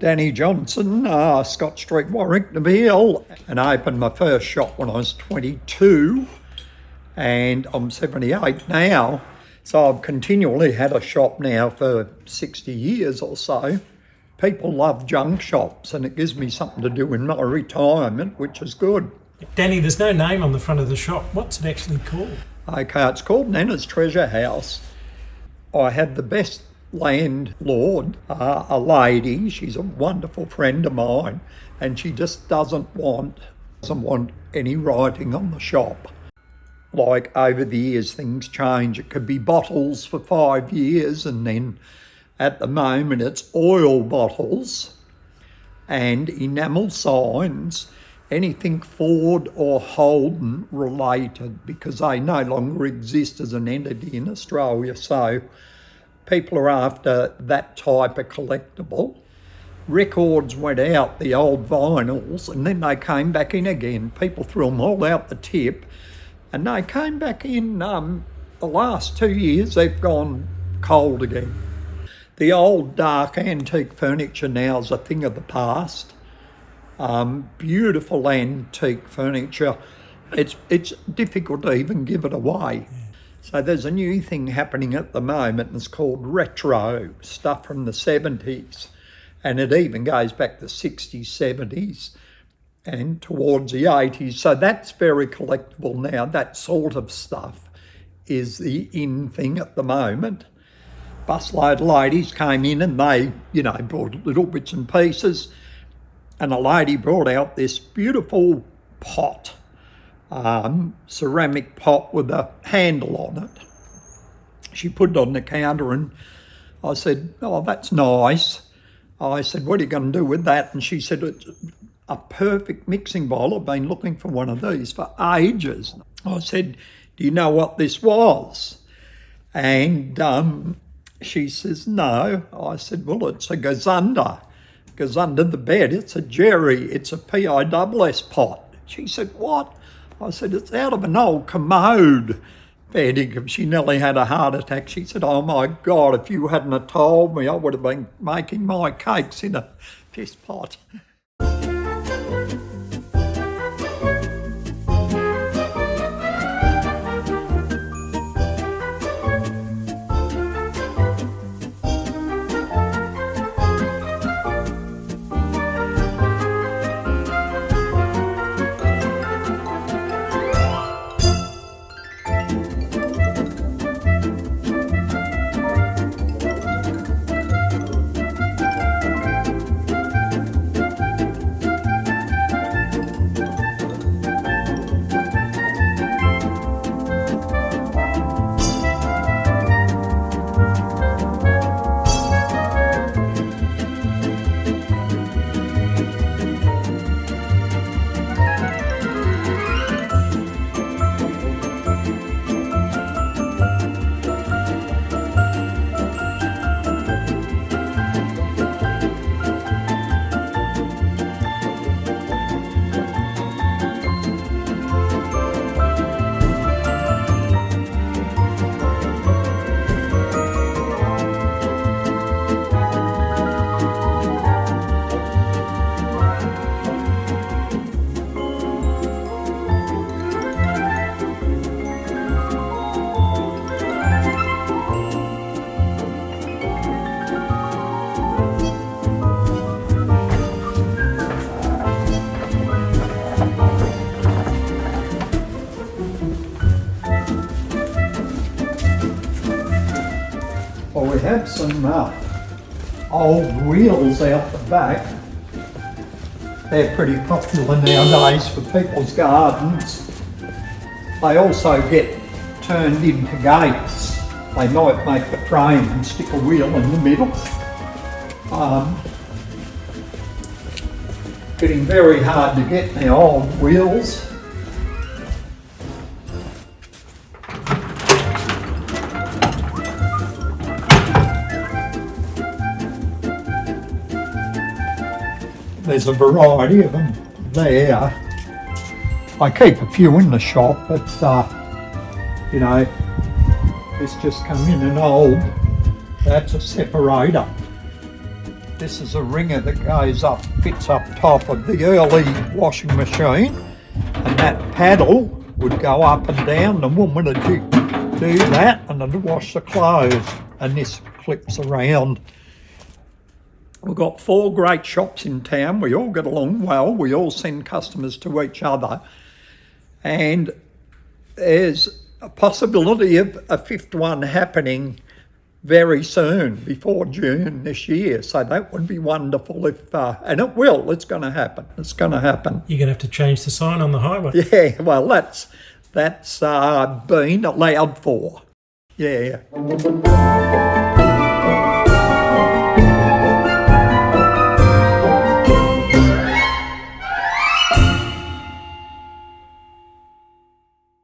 Danny Johnson, Scott Street Warracknabeal, and I opened my first shop when I was 22, and I'm 78 now. So I've continually had a shop now for 60 years or so. People love junk shops, and it gives me something to do in my retirement, which is good. Danny, there's no name on the front of the shop. What's it actually called? Okay, it's called Nana's Treasure House. I had the best landlord, a lady. She's a wonderful friend of mine, and she just doesn't want any writing on the shop. Like, over the years things change. It could be bottles for 5 years, and then at the moment it's oil bottles and enamel signs, anything Ford or Holden related, because they no longer exist as an entity in Australia. So people are after that type of collectible. Records went out, the old vinyls, and then they came back in again. People threw them all out the tip, and they came back in. The last 2 years they've gone cold again. The old dark antique furniture now is a thing of the past. Beautiful antique furniture. It's difficult to even give it away. So there's a new thing happening at the moment, and it's called retro, stuff from the 70s. And it even goes back to 60s, 70s and towards the 80s. So that's very collectible now. That sort of stuff is the in thing at the moment. Busload of ladies came in and they, brought little bits and pieces. And a lady brought out this beautiful pot. Ceramic pot with a handle on it. She put it on the counter, and I said, "Oh, that's nice." I said, "What are you going to do with that?" And she said, "It's a perfect mixing bowl. I've been looking for one of these for ages." I said, "Do you know what this was?" And she says, "No." I said, "Well, it's a gazunder. Goes under the bed. It's a Jerry. It's a PISS pot." She said, "What?" I said, "It's out of an old commode." She nearly had a heart attack. She said, "Oh my God, if you hadn't have told me, I would have been making my cakes in a piss pot." Well, we have some old wheels out the back. They're pretty popular nowadays for people's gardens. They also get turned into gates. They might make the frame and stick a wheel in the middle. Getting very hard to get now, old wheels. There's a variety of them there. I keep a few in the shop, but this just come in an old, that's a separator. This is a ringer that goes up, fits up top of the early washing machine, and that paddle would go up and down. The woman would do that and it'd wash the clothes, and this clips around. We've got 4 great shops in town. We all get along well. We all send customers to each other, and there's a possibility of a 5th one happening very soon, before June this year. So that would be wonderful if, and it will, it's going to happen. It's going to happen. You're going to have to change the sign on the highway. Yeah, well, that's been allowed for. Yeah.